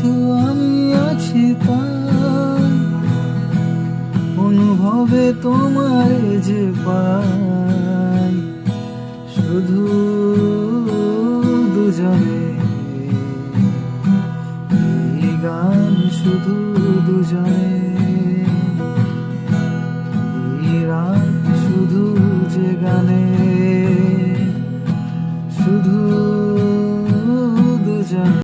আছো আমি আছি তাই অনুভবে তোমায় যে পাই শুধু দুজনে এই গান শুধু দুজনে।